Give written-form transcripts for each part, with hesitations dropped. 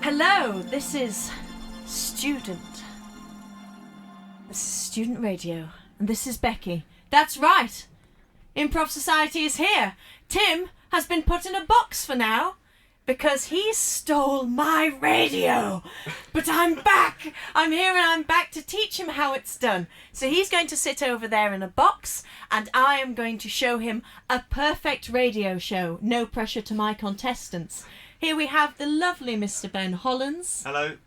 Hello, this is Student. This is Student Radio, and this is Becky. That's right! Improv Society is here. Tim has been put in a box for now, because he stole my radio. But I'm back! I'm here and I'm back to teach him how it's done. So he's going to sit over there in a box, and I am going to show him a perfect radio show. No pressure to my contestants. Here we have the lovely Mr. Ben Hollins. Hello.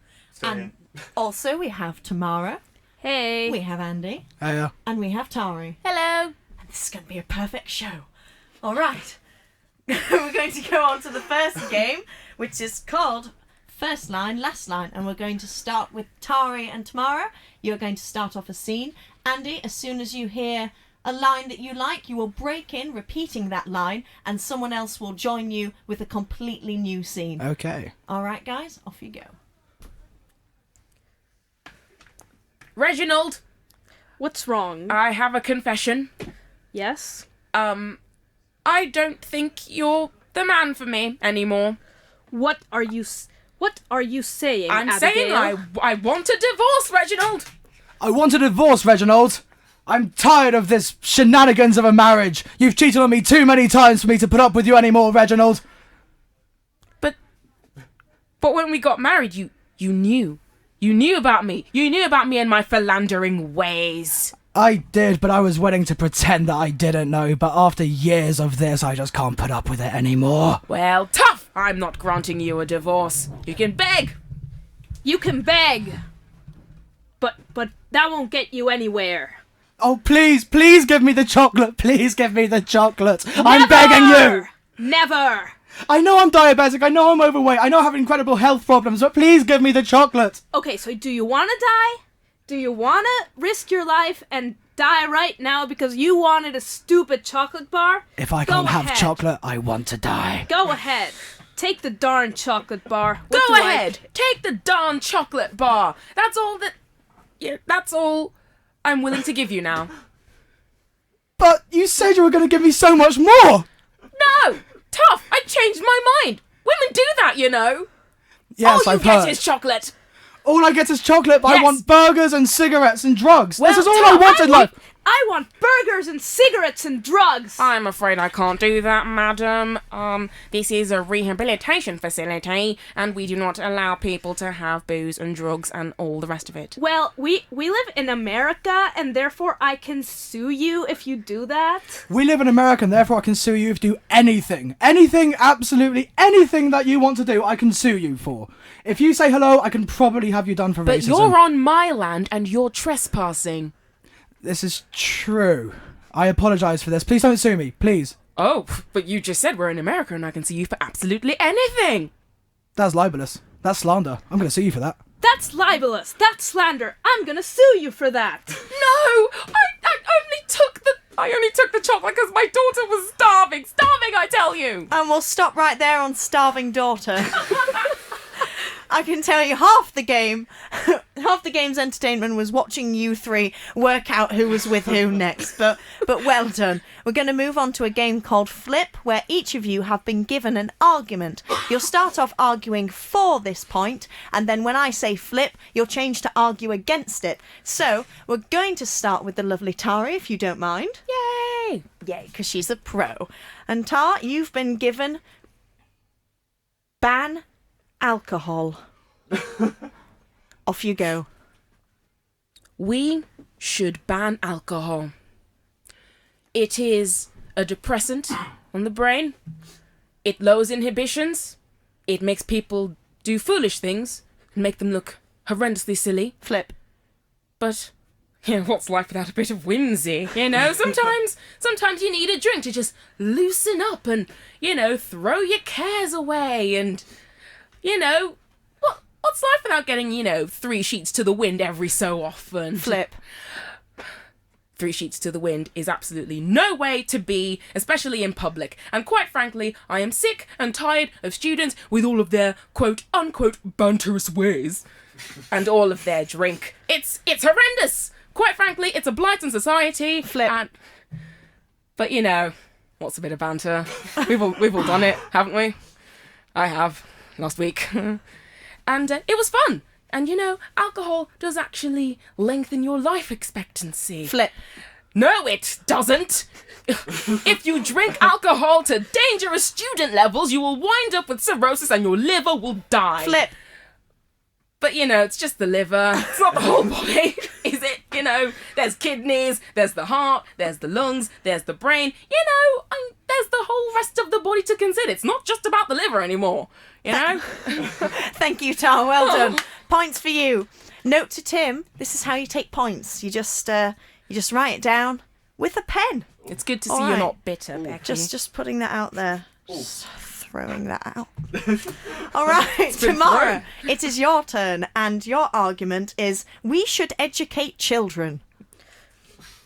And also we have Tamara. Hey. We have Andy. Hiya. And we have Tari. Hello. And this is going to be a perfect show. All right. We're going to go on to the first game, which is called First Line, Last Line. And we're going to start with Tari and Tamara. You're going to start off a scene. Andy, as soon as you hear a line that you like, you will break in, repeating that line, and someone else will join you with a completely new scene. Okay. All right, guys, off you go. Reginald, What's wrong? I have a confession. Yes? I don't think you're the man for me anymore. What are you saying, I'm Abigail? saying I want a divorce, Reginald. I want a divorce, Reginald. I'm tired of this shenanigans of a marriage. You've cheated on me too many times for me to put up with you anymore, Reginald. But when we got married, you knew. You knew about me. You knew about me and my philandering ways. I did, but I was willing to pretend that I didn't know. But after years of this, I just can't put up with it anymore. Well, tough. I'm not granting you a divorce. You can beg. You can beg! But that won't get you anywhere. Oh, please give me the chocolate. Please give me the chocolate. I'm begging you. Never! I know I'm diabetic. I know I'm overweight. I know I have incredible health problems, but please give me the chocolate. Okay, so do you want to die? Do you want to risk your life and die right now because you wanted a stupid chocolate bar? If I can't have chocolate, I want to die. Go ahead. Take the darn chocolate bar. Go ahead. Take the darn chocolate bar. That's all I'm willing to give you now. But you said you were going to give me so much more. No! Tough! I changed my mind! Women do that, you know! Yes, all you I've get heard. is chocolate! All I get is chocolate, but Yes. I want burgers and cigarettes and drugs. Well, this is all Tom, I want in life. I want burgers and cigarettes and drugs! I'm afraid I can't do that, madam. This is a rehabilitation facility, and we do not allow people to have booze and drugs and all the rest of it. Well, we live in America, and therefore I can sue you if you do that. We live in America, and therefore I can sue you if you do anything. Anything, absolutely anything that you want to do, I can sue you for. If you say hello, I can probably have you done for But racism. you're on my land, and you're trespassing. This is true. I apologise for this. Please don't sue me, please. Oh, but you just said we're in America, and I can sue you for absolutely anything! That's libelous. That's slander. I'm going to sue you for that. That's libelous. That's slander. I'm gonna sue you for that. No! I only took the chocolate because my daughter was starving! Starving, I tell you! And we'll stop right there on starving daughter. I can tell you half the game's entertainment was watching you three work out who was with who next. But well done. We're going to move on to a game called Flip, where each of you have been given an argument. You'll start off arguing for this point, and then when I say flip, you'll change to argue against it. So we're going to start with the lovely Tari, if you don't mind. Yay! Yay, because she's a pro. And Tar, you've been given ban alcohol. Off you go. We should ban alcohol. It is a depressant on the brain. It lowers inhibitions. It makes people do foolish things and make them look horrendously silly. Flip. But, what's life without a bit of whimsy? Sometimes you need a drink to just loosen up and, throw your cares away and, what's life without getting, 3 sheets to the wind every so often? Flip. 3 sheets to the wind is absolutely no way to be, especially in public. And quite frankly, I am sick and tired of students with all of their quote-unquote banterous ways and all of their drink. It's horrendous! Quite frankly, it's a blight on society. Flip. But what's a bit of banter? We've all done it, haven't we? I have, last week. And it was fun. And alcohol does actually lengthen your life expectancy. Flip. No, it doesn't. If you drink alcohol to dangerous student levels, you will wind up with cirrhosis and your liver will die. Flip. But, it's just the liver. It's not the whole body, is it? There's kidneys, there's the heart, there's the lungs, there's the brain. There's the whole rest of the body to consider. It's not just about the liver anymore, Thank you, Tar. Well done. Points for you. Note to Tim, this is how you take points. You just write it down with a pen. It's good to see All you're right. not bitter, Becky. Just putting that out there. Just throwing that out. All right, Tamara, it is your turn, and your argument is we should educate children.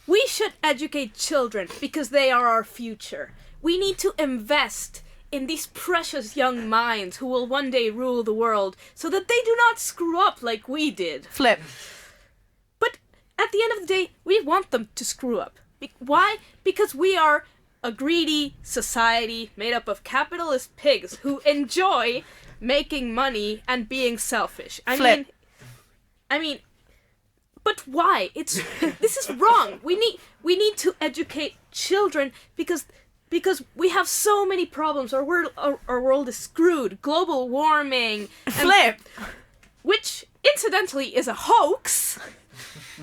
We should educate children because they are our future. We need to invest in these precious young minds who will one day rule the world so that they do not screw up like we did. Flip. But at the end of the day, we want them to screw up. Why? Because we are a greedy society made up of capitalist pigs who enjoy making money and being selfish. Flip. I mean, but why? This is wrong. We need to educate children because we have so many problems. Our world is screwed. Global warming. Flip. Which, incidentally, is a hoax.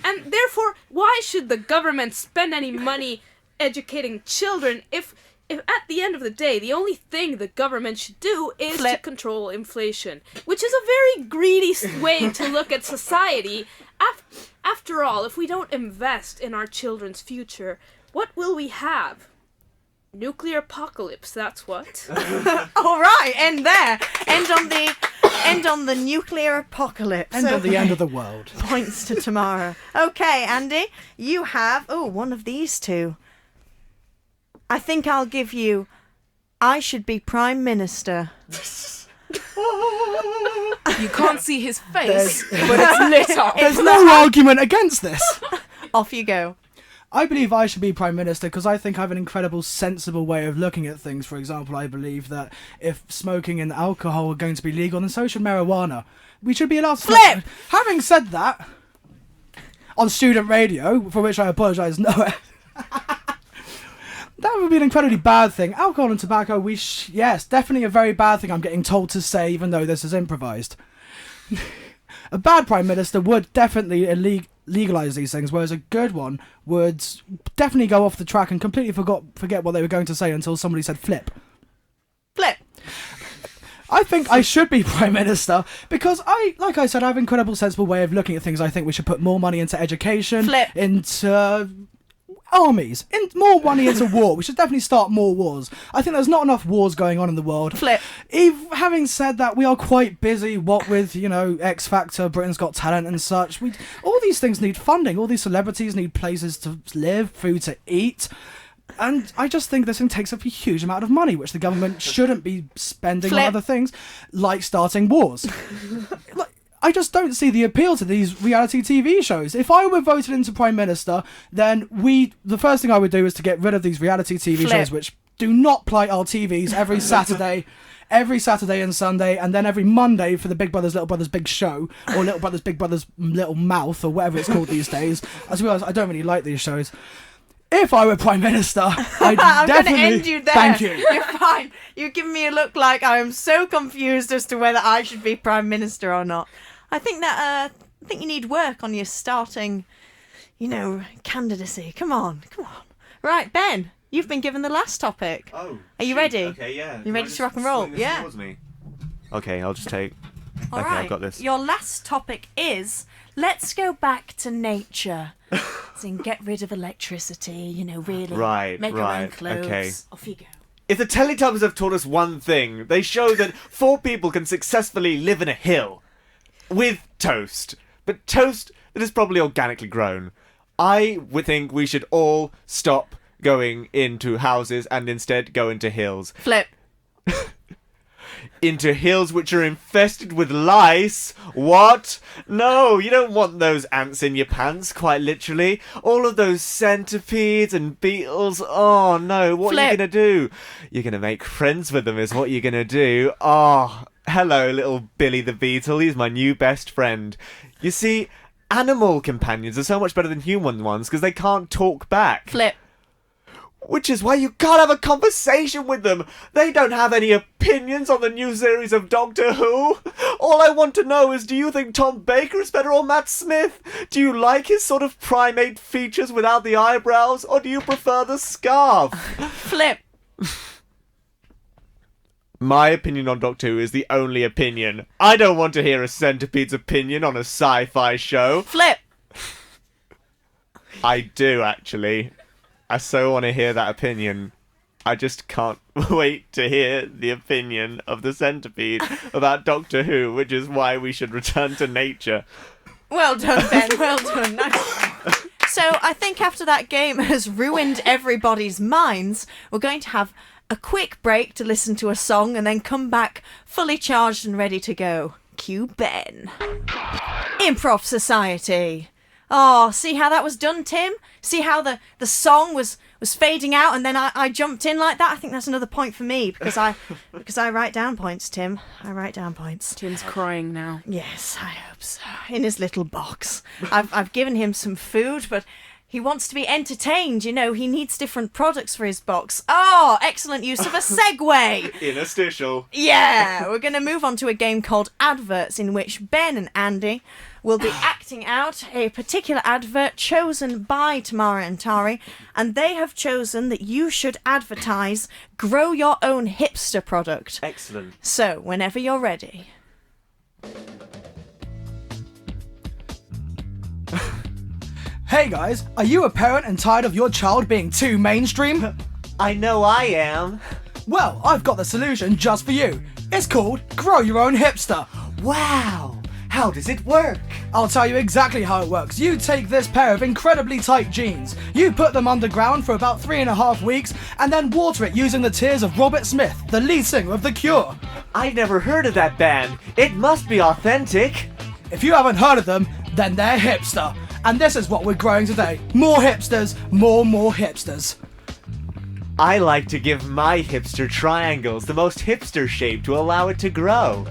And therefore, why should the government spend any money educating children if at the end of the day, the only thing the government should do is to control inflation, which is a very greedy way to look at society. After all, if we don't invest in our children's future, what will we have? Nuclear apocalypse, that's what. All right, end there. End on the nuclear apocalypse. End of the end of the world. Points to Tamara. Okay, Andy, you have one of these two. I think I'll give you I should be Prime Minister. You can't see his face, but it's lit up. There's no argument against this. Off you go. I believe I should be Prime Minister because I think I have an incredible, sensible way of looking at things. For example, I believe that if smoking and alcohol are going to be legal, then so should marijuana. We should be allowed to Flip! Having said that, on student radio, for which I apologise, no, that would be an incredibly bad thing. Alcohol and tobacco, yes, definitely a very bad thing I'm getting told to say, even though this is improvised. A bad Prime Minister would definitely legalise these things, whereas a good one would definitely go off the track and completely forget what they were going to say until somebody said flip. Flip. I think I should be Prime Minister because like I said, I have an incredible, sensible way of looking at things. I think we should put more money into education, Flip. into armies, more money into war. We should definitely start more wars. I think there's not enough wars going on in the world. Flip. Having said that, we are quite busy, what with, X Factor, Britain's Got Talent and such. All these things need funding. All these celebrities need places to live, food to eat. And I just think this thing takes up a huge amount of money, which the government shouldn't be spending on other things, like starting wars. I just don't see the appeal to these reality TV shows. If I were voted into Prime Minister, then the first thing I would do is to get rid of these reality TV shows which do not plight our TVs every Saturday and Sunday, and then every Monday for the Big Brother's Little Brother's Big Show, or Little Brother's Big Brother's Little Mouth, or whatever it's called these days. As well as I don't really like these shows. If I were Prime Minister, I'd I'm definitely... going to end you there. Thank you. You're fine. You're giving me a look like I am so confused as to whether I should be Prime Minister or not. I think you need work on your starting, candidacy. Come on. Right, Ben, you've been given the last topic. Oh. Are you ready? Okay, yeah. You ready to rock and roll? Swing this Yeah. towards me? Okay, I'll just take... All okay, right. I've got this. Your last topic is let's go back to nature. So get rid of electricity, really. Right, Make our own right, clothes. okay. Off you go. If the Teletubbies have taught us one thing, they show that 4 people can successfully live in a hill with toast. But toast that is probably organically grown. I would think we should all stop going into houses and instead go into hills. Flip. Into hills which are infested with lice. What? No, you don't want those ants in your pants, quite literally. All of those centipedes and beetles. Oh no, what are you Flip. going to do? You're going to make friends with them is what you're going to do. Oh, Hello, little Billy the Beetle. He's my new best friend. You see, animal companions are so much better than human ones because they can't talk back. Flip. Which is why you can't have a conversation with them. They don't have any opinions on the new series of Doctor Who. All I want to know is, do you think Tom Baker is better or Matt Smith? Do you like his sort of primate features without the eyebrows, or do you prefer the scarf? Flip. My opinion on Doctor Who is the only opinion. I don't want to hear a centipede's opinion on a sci-fi show. Flip. I do, actually. I so want to hear that opinion. I just can't wait to hear the opinion of the centipede about Doctor Who, which is why we should return to nature. Well done, Ben. Well done. Nice. So I think after that game has ruined everybody's minds, we're going to have a quick break to listen to a song and then come back fully charged and ready to go. Cue Ben. Improv Society. Oh, see how that was done, Tim? See how the song was fading out and then I jumped in like that? I think that's another point for me because I write down points, Tim. I write down points. Tim's crying now. Yes, I hope so. In his little box. I've given him some food, but he wants to be entertained. You know, he needs different products for his box. Oh, excellent use of a segue. Interstitial. Yeah, we're going to move on to a game called Adverts, in which Ben and Andy will be acting out a particular advert chosen by Tamara and Tari, and they have chosen that you should advertise grow your own hipster product. Excellent. So, whenever you're ready. Hey guys, are you a parent and tired of your child being too mainstream? I know I am. Well, I've got the solution just for you. It's called Grow Your Own Hipster. Wow. How does it work? I'll tell you exactly how it works. You take this pair of incredibly tight jeans, you put them underground for about 3.5 weeks, and then water it using the tears of Robert Smith, the lead singer of The Cure. I've never heard of that band. It must be authentic. If you haven't heard of them, then they're hipster. And this is what we're growing today. More hipsters, more hipsters. I like to give my hipster triangles the most hipster shape to allow it to grow.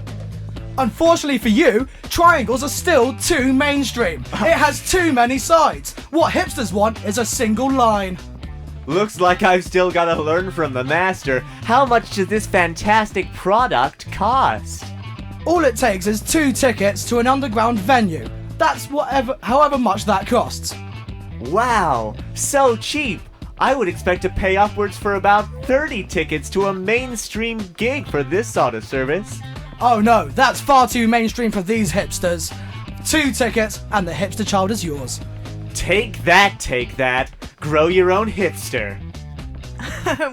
Unfortunately for you, triangles are still too mainstream. It has too many sides. What hipsters want is a single line. Looks like I've still got to learn from the master. How much does this fantastic product cost? All it takes is 2 tickets to an underground venue. That's however much that costs. Wow, so cheap. I would expect to pay upwards for about 30 tickets to a mainstream gig for this sort of service. Oh no, that's far too mainstream for these hipsters. 2 tickets and the hipster child is yours. Take that. Grow your own hipster.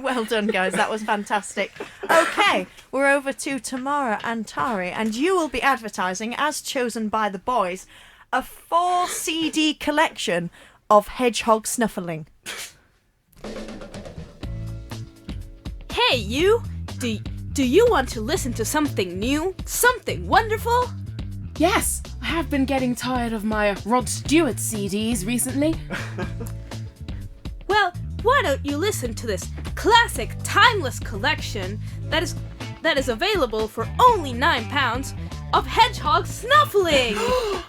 Well done, guys. That was fantastic. Okay, we're over to Tamara and Tari, and you will be advertising, as chosen by the boys, a 4 CD collection of hedgehog snuffling. Hey, you! Do you want to listen to something new? Something wonderful? Yes, I have been getting tired of my Rod Stewart CDs recently. Well, why don't you listen to this classic, timeless collection that is available for only £9 of hedgehog snuffling?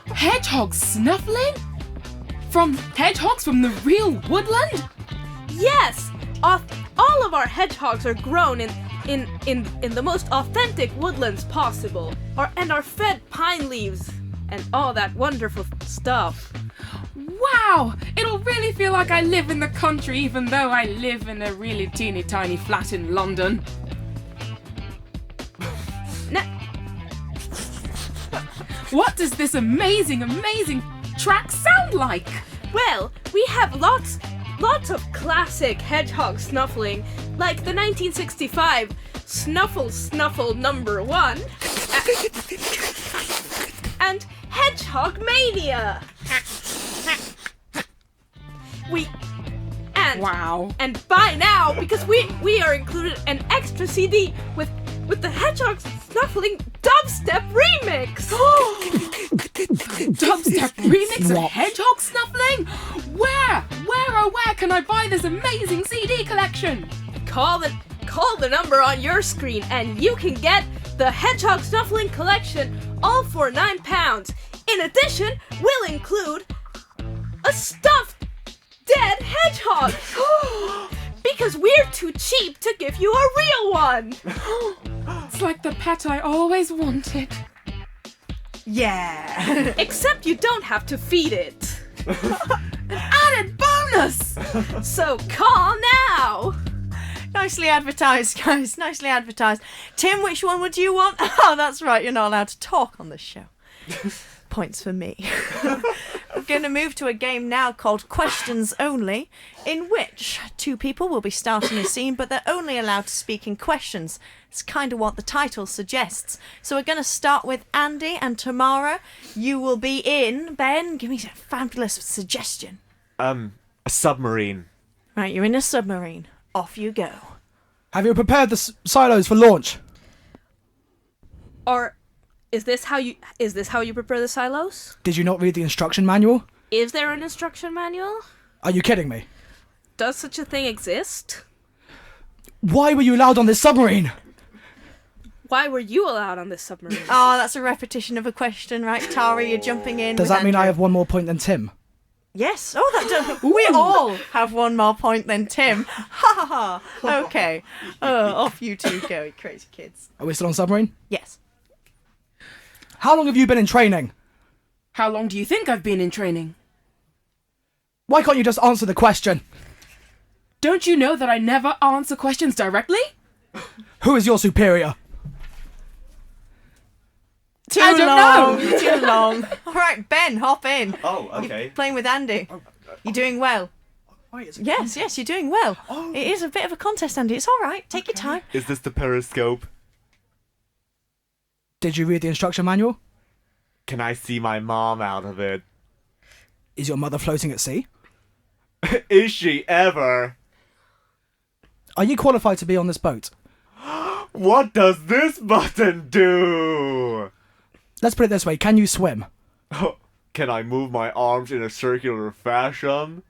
Hedgehog snuffling? From hedgehogs from the real woodland? Yes! All of our hedgehogs are grown in the most authentic woodlands possible, and are fed pine leaves and all that wonderful stuff. Wow! It'll really feel like I live in the country even though I live in a really teeny tiny flat in London. What does this amazing track sound like? Well, we have lots of classic hedgehog snuffling, like the 1965 Snuffle Snuffle No. 1 and Hedgehog Mania. Wow. And by now, because we are included an extra CD with the Hedgehog Snuffling Dubstep Remix. Dubstep remix of hedgehog snuffling? Where can I buy this amazing CD collection? Call the number on your screen and you can get the the Hedgehog Snuffling Collection, all for £9. In addition, we'll include a stuffed dead hedgehog. Because we're too cheap to give you a real one. It's like the pet I always wanted. Yeah. Except you don't have to feed it. Added bonus! So call now. Nicely advertised, guys. Nicely advertised. Tim, which one would you want? Oh, that's right. You're not allowed to talk on this show. Points for me. We're going to move to a game now called Questions Only, in which two people will be starting a scene, but they're only allowed to speak in questions. It's kind of what the title suggests. So we're going to start with Andy and Tamara. You will be in... Ben, give me a fabulous suggestion. A submarine. Right, you're in a submarine. Off you go. Have you prepared the silos for launch? Or is this how you prepare the silos? Did you not read the instruction manual? Is there an instruction manual? Are you kidding me? Does such a thing exist? Why were you allowed on this submarine? Why were you allowed on this submarine? Oh, that's a repetition of a question, right? Tara, you're jumping in. Does with that mean I Andrew. have one more point than Tim? Yes. Oh, that does. We all have one more point than Tim. Ha ha ha. Okay. Off you two go, you crazy kids. Are we still on submarine? Yes. How long have you been in training? How long do you think I've been in training? Why can't you just answer the question? Don't you know that I never answer questions directly? Who is your superior? Too I don't long. know. Too long. All right, Ben, hop in. Oh, okay. Playing with Andy. You're doing well. Yes, you're doing well. It is a bit of a contest, Andy. It's all right. Take your time. Is this the periscope? Did you read the instruction manual? Can I see my mom out of it? Is your mother floating at sea? Is she ever? Are you qualified to be on this boat? What does this button do? Let's put it this way, can you swim? Can I move my arms in a circular fashion?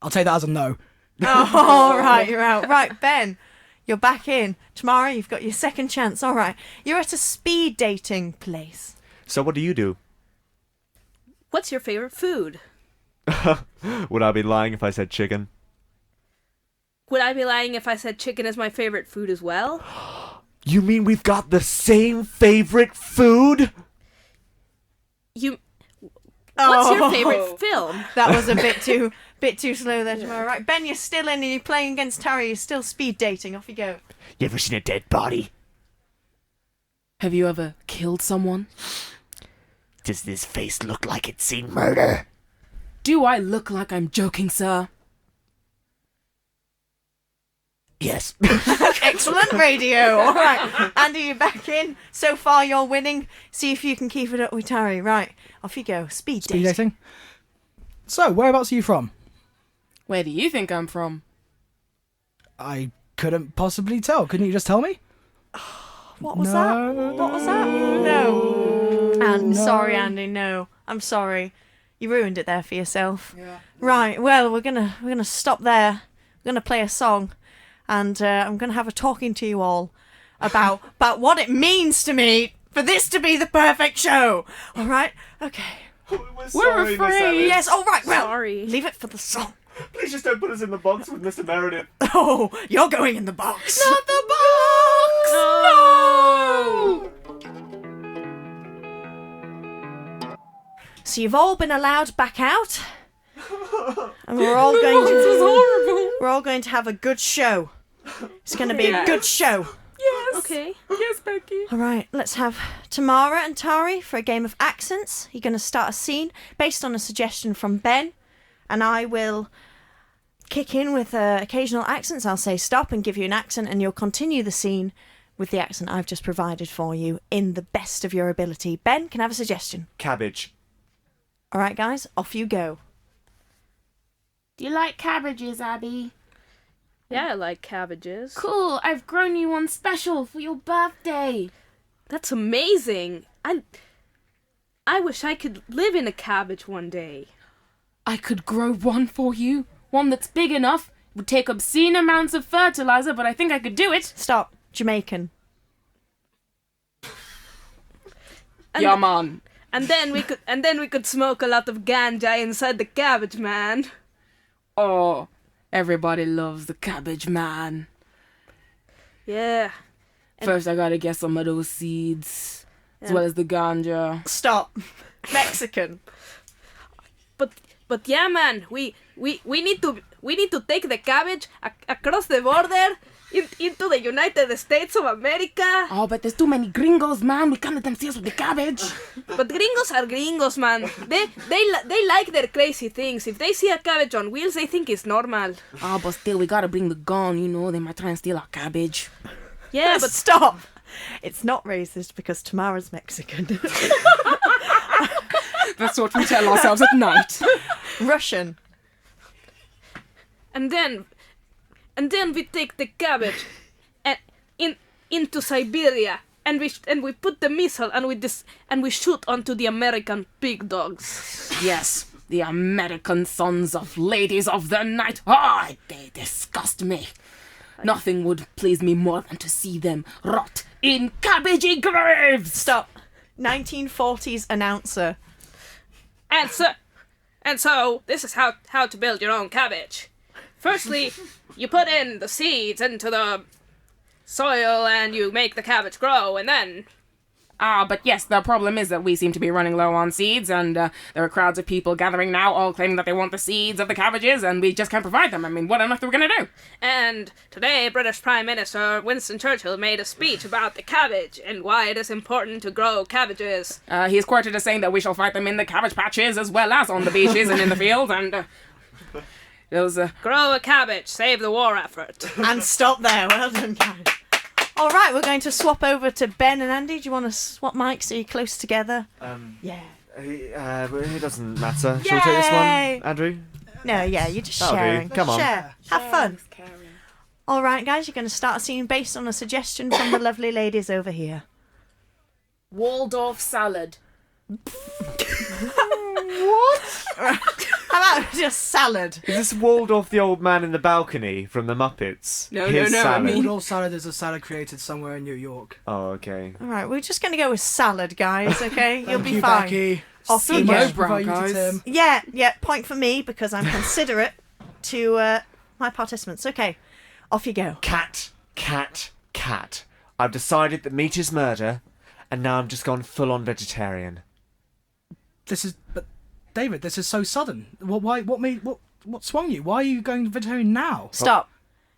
I'll take that as a no. Oh, all right, you're out. Right, Ben, you're back in. Tomorrow, you've got your second chance. All right. You're at a speed dating place. So what do you do? What's your favorite food? Would I be lying if I said chicken? Would I be lying if I said chicken is my favorite food as well? You mean we've got the same favorite food? What's your favorite film? That was a bit too slow there, Tomorrow. Right, Ben, you're still in and you're playing against Tara. You're still speed dating. Off you go. You ever seen a dead body? Have you ever killed someone? Does this face look like it's seen murder? Do I look like I'm joking, sir? Yes. Excellent radio. All right, Andy, you're back in. So far, you're winning. See if you can keep it up with Tara. Right, off you go. Speed dating. So, whereabouts are you from? Where do you think I'm from? I couldn't possibly tell. Couldn't you just tell me? What was that? What was that? No. I'm sorry, Andy. No, I'm sorry. You ruined it there for yourself. Yeah. Right. Well, we're gonna stop there. We're gonna play a song, and I'm gonna have a talking to you all about what it means to me for this to be the perfect show. All right. Okay. We're afraid. Yes. All right. Well, Sorry. leave it for the song. Please just don't put us in the box with Mr. Meredith. Oh, you're going in the box. Not the box! No! So you've all been allowed back out, and we're all going This was to horrible. have a good show. It's going to be a good show. Yes. Okay. Yes, Becky. All right, let's have Tamara and Tari for a game of accents. You're going to start a scene based on a suggestion from Ben, and I will kick in with occasional accents. I'll say stop and give you an accent, and you'll continue the scene with the accent I've just provided for you in the best of your ability. Ben, can I have a suggestion? Cabbage. All right, guys, off you go. Do you like cabbages, Abby? Yeah, I like cabbages. Cool, I've grown you one special for your birthday. That's amazing. I wish I could live in a cabbage one day. I could grow one for you. One that's big enough. It would take obscene amounts of fertilizer, but I think I could do it. Stop. Jamaican. Yeah, man. And then we could smoke a lot of ganja inside the cabbage, man. Oh, everybody loves the cabbage, man. Yeah. First, I gotta get some of those seeds, as well as the ganja. Stop. Mexican. But yeah, man, we need to take the cabbage across the border into the United States of America. Oh, but there's too many gringos, man. We can't let them see us with the cabbage. But gringos are gringos, man. They like their crazy things. If they see a cabbage on wheels, they think it's normal. Oh, but still, we gotta bring the gun, you know. They might try and steal our cabbage. Yeah, but Stop. It's not racist because Tamara's Mexican. That's what we tell ourselves at night. Russian. and then we take the cabbage and into Siberia. And we put the missile and we shoot onto the American pig dogs. Yes, the American sons of ladies of the night. Oh, they disgust me. Nothing would please me more than to see them rot in cabbagey graves. Stop. 1940s announcer. And so this is how to build your own cabbage. Firstly, you put in the seeds into the soil and you make the cabbage grow, and then... But yes, the problem is that we seem to be running low on seeds, and there are crowds of people gathering now, all claiming that they want the seeds of the cabbages, and we just can't provide them. I mean, what on earth are we gonna do? And today, British Prime Minister Winston Churchill made a speech about the cabbage and why it is important to grow cabbages. He is quoted as saying that we shall fight them in the cabbage patches as well as on the beaches and in the fields, and... Grow a cabbage, save the war effort. And stop there. Well done, guys. All right, we're going to swap over to Ben and Andy. Do you want to swap mics? Are you close together? Yeah. It doesn't matter. Shall we take this Yay! one, Andrew? No, yeah, you're just That'll do. sharing. Come on. Share. Have fun. All right, guys, you're going to start a scene based on a suggestion from the lovely ladies over here. Waldorf salad. How about just salad? Is this Waldorf the old man in the balcony from the Muppets? No, His no, I salad. mean- Waldorf salad is a salad created somewhere in New York. Oh, okay. All right, we're just going to go with salad, guys, okay? You'll Thank be you, fine. Becky. Off you So go. much Brown prefer you to guys. Tim. Yeah, point for me because I'm considerate to my participants. Okay, off you go. Cat. I've decided that meat is murder, and now I'm just gone full-on vegetarian. But David, this is so sudden. What swung you? Why are you going vegetarian now? Stop.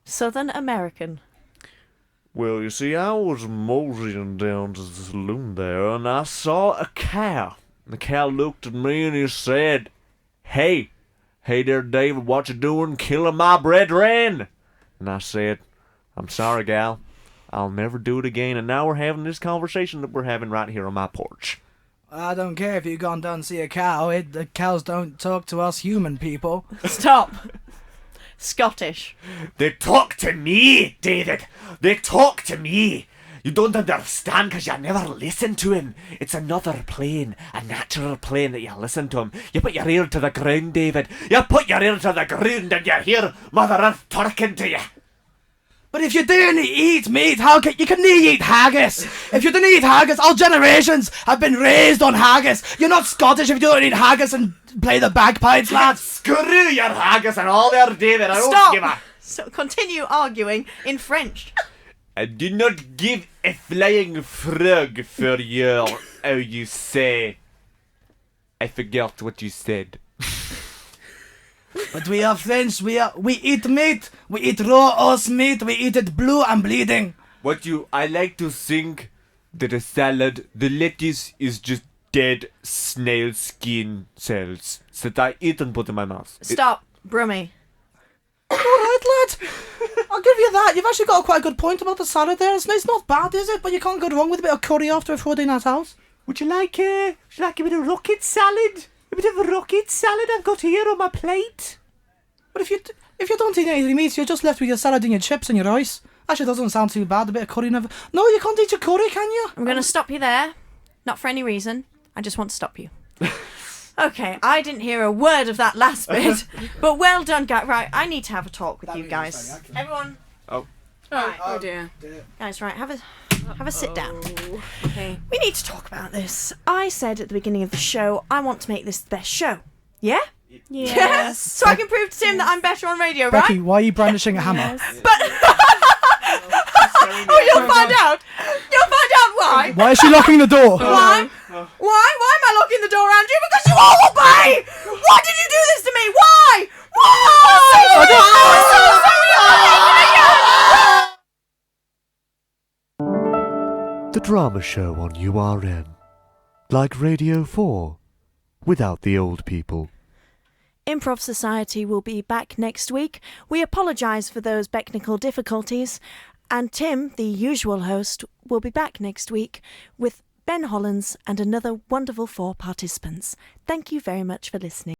Southern American. Well, you see, I was moseying down to the saloon there, and I saw a cow. The cow looked at me and he said, Hey there, David, what you doing killing my brethren? And I said, I'm sorry, gal. I'll never do it again. And now we're having this conversation that we're having right here on my porch. I don't care if you've gone down to see a cow. The cows don't talk to us human people. Stop. Scottish. They talk to me, David. They talk to me. You don't understand because you never listen to him. It's another plane, a natural plane that you listen to him. You put your ear to the ground, David. You put your ear to the ground and you hear Mother Earth talking to you. But if you didn't eat meat, you can eat haggis. If you didn't eat haggis, all generations have been raised on haggis. You're not Scottish if you don't eat haggis and play the bagpipes, lads. Screw your haggis and all there, David. I don't Stop. give a... So continue arguing in French. I do not give a flying frog for your... how you say... I forgot what you said. But we are French. We eat meat. We eat raw horse meat. We eat it blue and bleeding. I like to think that a salad, the lettuce is just dead snail skin cells that I eat and put in my mouth. Stop. Brummy. All right, lad. I'll give you that. You've actually got quite a good point about the salad there. It's not bad, is it? But you can't go wrong with a bit of curry after a Friday night out. Would you like a bit of rocket salad? A bit of rocket salad I've got here on my plate. But if you don't eat any meat, you're just left with your salad and your chips and your rice. Actually, doesn't sound too bad. A bit of curry never. No, you can't eat your curry, can you? I'm going to stop you there. Not for any reason. I just want to stop you. Okay, I didn't hear a word of that last bit. But well done, guys. Right, I need to have a talk with you guys. Everyone. Oh. Oh dear. Guys, right, have a Have a sit down. Okay. We need to talk about this. I said at the beginning of the show, I want to make this the best show. Yeah? Yes. So I can prove to Tim that I'm better on radio, right? Becky, why are you brandishing a hammer? But you'll find out. You'll find out why. Why is she locking the door? Why? Why am I locking the door, Andrew? Because you all obey! Why did you do this to me? Why? The drama show on URN. Like Radio 4, without the old people. Improv Society will be back next week. We apologise for those technical difficulties. And Tim, the usual host, will be back next week with Ben Hollins and another wonderful 4 participants. Thank you very much for listening.